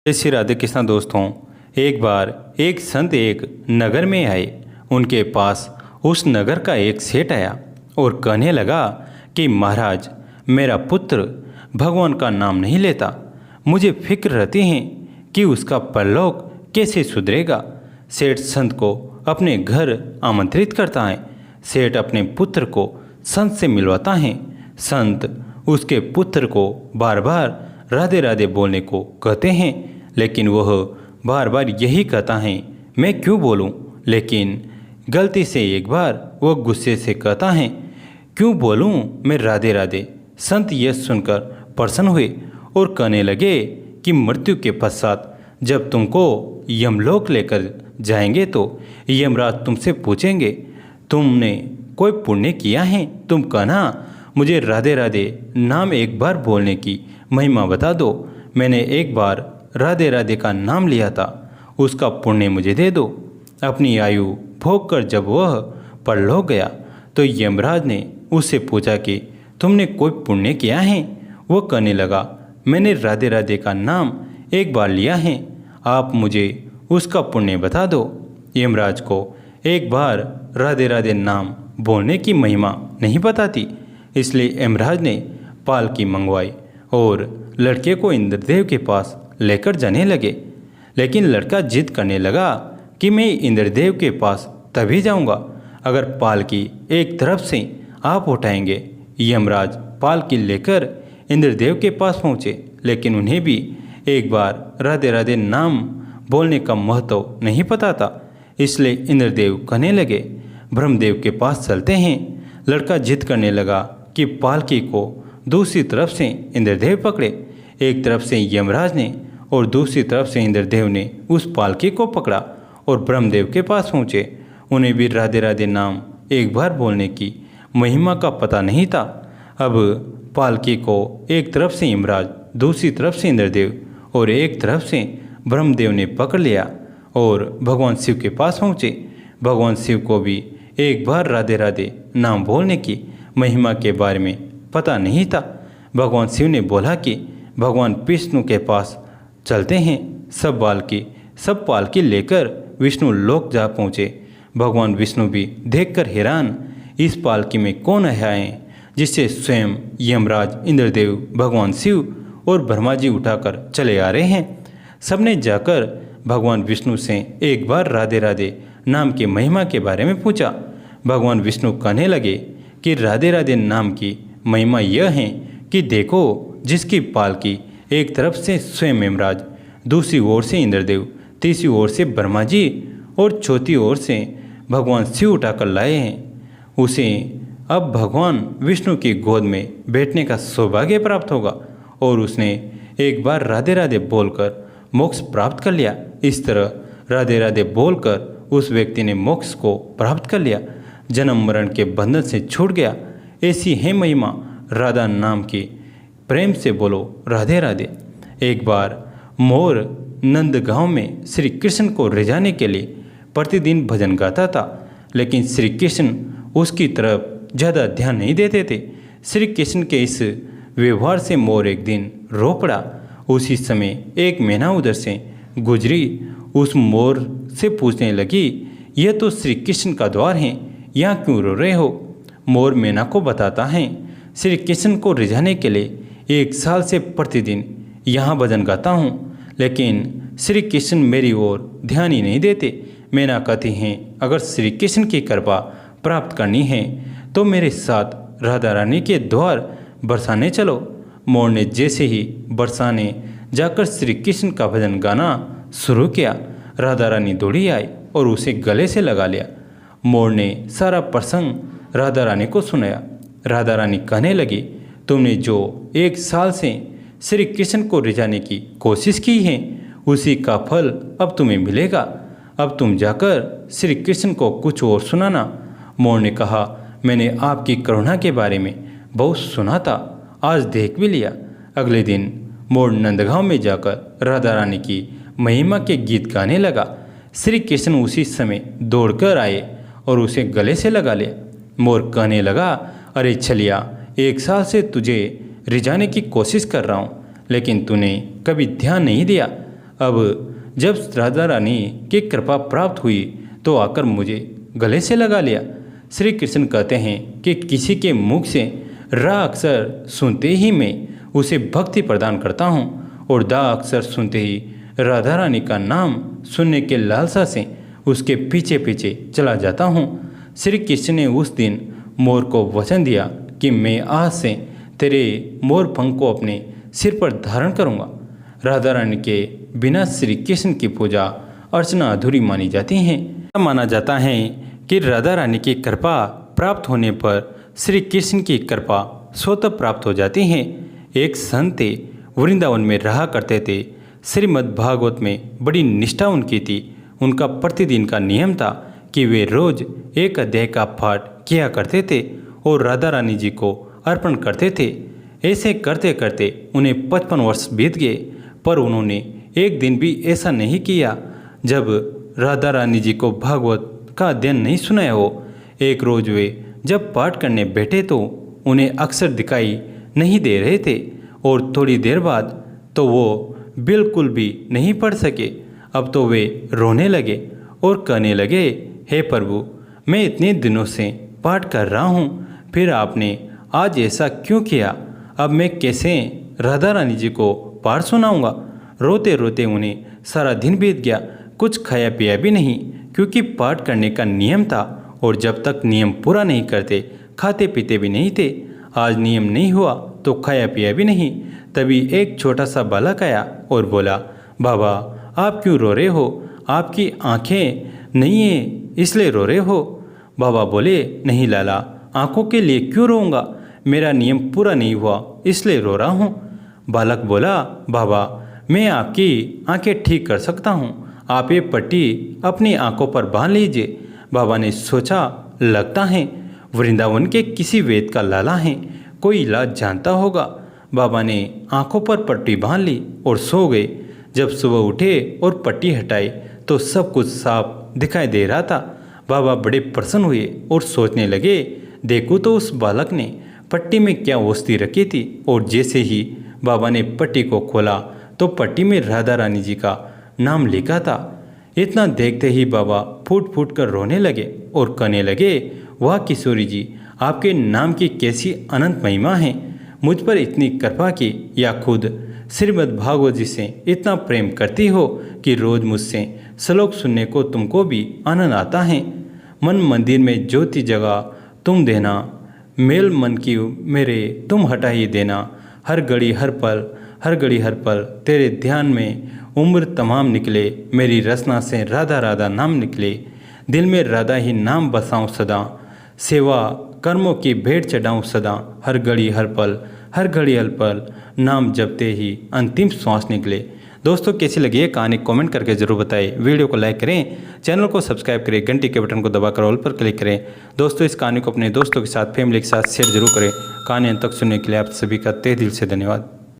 जय श्री राधे कृष्ण दोस्तों। एक बार एक संत एक नगर में आए। उनके पास उस नगर का एक सेठ आया और कहने लगा कि महाराज, मेरा पुत्र भगवान का नाम नहीं लेता। मुझे फिक्र रहती है कि उसका परलोक कैसे सुधरेगा। सेठ संत को अपने घर आमंत्रित करता है। सेठ अपने पुत्र को संत से मिलवाता है। संत उसके पुत्र को बार बार राधे राधे बोलने को कहते हैं, लेकिन वह बार बार यही कहता है, मैं क्यों बोलूं। लेकिन गलती से एक बार वह गुस्से से कहता है, क्यों बोलूं मैं राधे राधे। संत यह सुनकर प्रसन्न हुए और कहने लगे कि मृत्यु के पश्चात जब तुमको यमलोक लेकर जाएंगे तो यमराज तुमसे पूछेंगे, तुमने कोई पुण्य किया है? तुम कहना, मुझे राधे राधे नाम एक बार बोलने की महिमा बता दो। मैंने एक बार राधे राधे का नाम लिया था, उसका पुण्य मुझे दे दो। अपनी आयु भोग कर जब वह परलोक गया तो यमराज ने उससे पूछा कि तुमने कोई पुण्य किया है? वो कहने लगा, मैंने राधे राधे का नाम एक बार लिया है, आप मुझे उसका पुण्य बता दो। यमराज को एक बार राधे राधे नाम बोलने की महिमा नहीं पता थी, इसलिए यमराज ने पालकी मंगवाई और लड़के को इंद्रदेव के पास लेकर जाने लगे। लेकिन लड़का जिद करने लगा कि मैं इंद्रदेव के पास तभी जाऊंगा अगर पालकी एक तरफ से आप उठाएंगे। यमराज पालकी लेकर इंद्रदेव के पास पहुँचे, लेकिन उन्हें भी एक बार राधे राधे नाम बोलने का महत्व नहीं पता था, इसलिए इंद्रदेव कहने लगे, ब्रह्मदेव के पास चलते हैं। लड़का जिद करने लगा कि पालकी को दूसरी तरफ से इंद्रदेव पकड़े। एक तरफ से यमराज ने और दूसरी तरफ से इंद्रदेव ने उस पालकी को पकड़ा और ब्रह्मदेव के पास पहुँचे। उन्हें भी राधे राधे नाम एक बार बोलने की महिमा का पता नहीं था। अब पालकी को एक तरफ से यमराज, दूसरी तरफ से इंद्रदेव और एक तरफ से ब्रह्मदेव ने पकड़ लिया और भगवान शिव के पास पहुँचे। भगवान शिव को भी एक बार राधे राधे नाम बोलने की महिमा के बारे में पता नहीं था। भगवान शिव ने बोला कि भगवान विष्णु के पास चलते हैं। सब पालकी लेकर विष्णु लोक जा पहुँचे। भगवान विष्णु भी देखकर हैरान, इस पालकी में कौन है जिससे स्वयं यमराज, इंद्रदेव, भगवान शिव और ब्रह्मा जी उठाकर चले आ रहे हैं। सबने जाकर भगवान विष्णु से एक बार राधे राधे नाम की महिमा के बारे में पूछा। भगवान विष्णु कहने लगे कि राधे राधे नाम की महिमा यह है कि देखो, जिसकी पालकी एक तरफ से स्वयं यमराज, दूसरी ओर से इंद्रदेव, तीसरी ओर से ब्रह्मा जी और चौथी ओर से भगवान शिव उठाकर लाए हैं, उसे अब भगवान विष्णु की गोद में बैठने का सौभाग्य प्राप्त होगा और उसने एक बार राधे राधे बोलकर मोक्ष प्राप्त कर लिया। इस तरह राधे राधे बोलकर उस व्यक्ति ने मोक्ष को प्राप्त कर लिया, जन्म मरण के बंधन से छूट गया। ऐसी है महिमा राधा नाम की। प्रेम से बोलो राधे राधे। एक बार मोर नंदगांव में श्री कृष्ण को रिझाने के लिए प्रतिदिन भजन गाता था, लेकिन श्री कृष्ण उसकी तरफ ज़्यादा ध्यान नहीं देते थे। श्री कृष्ण के इस व्यवहार से मोर एक दिन रो पड़ा। उसी समय एक मैना उधर से गुजरी। उस मोर से पूछने लगी, यह तो श्री कृष्ण का द्वार है, यहाँ क्यों रो रहे हो? मोर मैना को बताता है, श्री कृष्ण को रिझाने के लिए 1 साल से प्रतिदिन यहाँ भजन गाता हूँ, लेकिन श्री कृष्ण मेरी ओर ध्यान ही नहीं देते। मैना कहती हैं, अगर श्री कृष्ण की कृपा प्राप्त करनी है तो मेरे साथ राधा रानी के द्वार बरसाने चलो। मोर ने जैसे ही बरसाने जाकर श्री कृष्ण का भजन गाना शुरू किया, राधा रानी दौड़ी आई और उसे गले से लगा लिया। मोर ने सारा प्रसंग राधा रानी को सुनाया। राधा रानी कहने लगी, तुमने जो 1 साल से श्री कृष्ण को रिझाने की कोशिश की है, उसी का फल अब तुम्हें मिलेगा। अब तुम जाकर श्री कृष्ण को कुछ और सुनाना। मोर ने कहा, मैंने आपकी करुणा के बारे में बहुत सुना था, आज देख भी लिया। अगले दिन मोर नंदगांव में जाकर राधा रानी की महिमा के गीत गाने लगा। श्री कृष्ण उसी समय दौड़कर आए और उसे गले से लगा लिया। मोर कहने लगा, अरे छलिया, 1 साल से तुझे रिझाने की कोशिश कर रहा हूँ, लेकिन तूने कभी ध्यान नहीं दिया। अब जब राधा रानी की कृपा प्राप्त हुई तो आकर मुझे गले से लगा लिया। श्री कृष्ण कहते हैं कि किसी के मुख से रा अक्षर सुनते ही मैं उसे भक्ति प्रदान करता हूँ और दा अक्षर सुनते ही राधा रानी का नाम सुनने के लालसा से उसके पीछे पीछे चला जाता हूँ। श्री कृष्ण ने उस दिन मोर को वचन दिया कि मैं आज से तेरे मोर पंख को अपने सिर पर धारण करूँगा। राधा रानी के बिना श्री कृष्ण की पूजा अर्चना अधूरी मानी जाती है। माना जाता है कि राधा रानी की कृपा प्राप्त होने पर श्री कृष्ण की कृपा स्वतः प्राप्त हो जाती है। एक संत वृंदावन में रहा करते थे। श्रीमद् भागवत में बड़ी निष्ठा उनकी थी। उनका प्रतिदिन का नियम था कि वे रोज एक अध्याय का पाठ किया करते थे और राधा रानी जी को अर्पण करते थे। ऐसे करते करते उन्हें 55 वर्ष बीत गए, पर उन्होंने एक दिन भी ऐसा नहीं किया जब राधा रानी जी को भागवत का अध्ययन नहीं सुनाया हो। एक रोज वे जब पाठ करने बैठे तो उन्हें अक्षर दिखाई नहीं दे रहे थे और थोड़ी देर बाद तो वो बिल्कुल भी नहीं पढ़ सके। अब तो वे रोने लगे और कहने लगे, हे प्रभु, मैं इतने दिनों से पाठ कर रहा हूँ, फिर आपने आज ऐसा क्यों किया? अब मैं कैसे राधा रानी जी को पाठ सुनाऊंगा? रोते रोते उन्हें सारा दिन बीत गया। कुछ खाया पिया भी नहीं, क्योंकि पाठ करने का नियम था और जब तक नियम पूरा नहीं करते खाते पीते भी नहीं थे। आज नियम नहीं हुआ तो खाया पिया भी नहीं। तभी एक छोटा सा बालक आया और बोला, बाबा आप क्यों रो रहे हो? आपकी आंखें नहीं हैं इसलिए रो रहे हो। बाबा बोले, नहीं लाला, आंखों के लिए क्यों रोऊंगा? मेरा नियम पूरा नहीं हुआ इसलिए रो रहा हूँ। बालक बोला, बाबा मैं आपकी आंखें ठीक कर सकता हूँ, आप ये पट्टी अपनी आंखों पर बांध लीजिए। बाबा ने सोचा, लगता है वृंदावन के किसी वेद का लाला है, कोई इलाज जानता होगा। बाबा ने आंखों पर पट्टी बांध ली और सो गए। जब सुबह उठे और पट्टी हटाई तो सब कुछ साफ दिखाई दे रहा था। बाबा बड़े प्रसन्न हुए और सोचने लगे, देखो तो उस बालक ने पट्टी में क्या औषधि रखी थी। और जैसे ही बाबा ने पट्टी को खोला तो पट्टी में राधा रानी जी का नाम लिखा था। इतना देखते ही बाबा फूट फूट कर रोने लगे और कहने लगे, वाह किशोरी जी, आपके नाम की कैसी अनंत महिमा है। मुझ पर इतनी कृपा की, या खुद श्रीमद् भागवत जी से इतना प्रेम करती हो कि रोज मुझसे श्लोक सुनने को तुमको भी आनंद आता है। मन मंदिर में ज्योति जगा तुम देना, मेल मन की मेरे तुम हटा ही देना। हर घड़ी हर पल, हर घड़ी हर पल तेरे ध्यान में उम्र तमाम निकले। मेरी रचना से राधा राधा नाम निकले। दिल में राधा ही नाम बसाऊं सदा, सेवा कर्मों की भेंट चढ़ाऊं सदा। हर घड़ी हर पल, हर घड़ी हर पल नाम जपते ही अंतिम श्वास निकले। दोस्तों कैसी लगी है कहानी कमेंट करके जरूर बताएं। वीडियो को लाइक करें, चैनल को सब्सक्राइब करें, घंटी के बटन को दबाकर ऑल पर क्लिक करें। दोस्तों इस कहानी को अपने दोस्तों के साथ, फैमिली के साथ शेयर जरूर करें। कहानी अंत तक सुनने के लिए आप सभी का तहे दिल से धन्यवाद।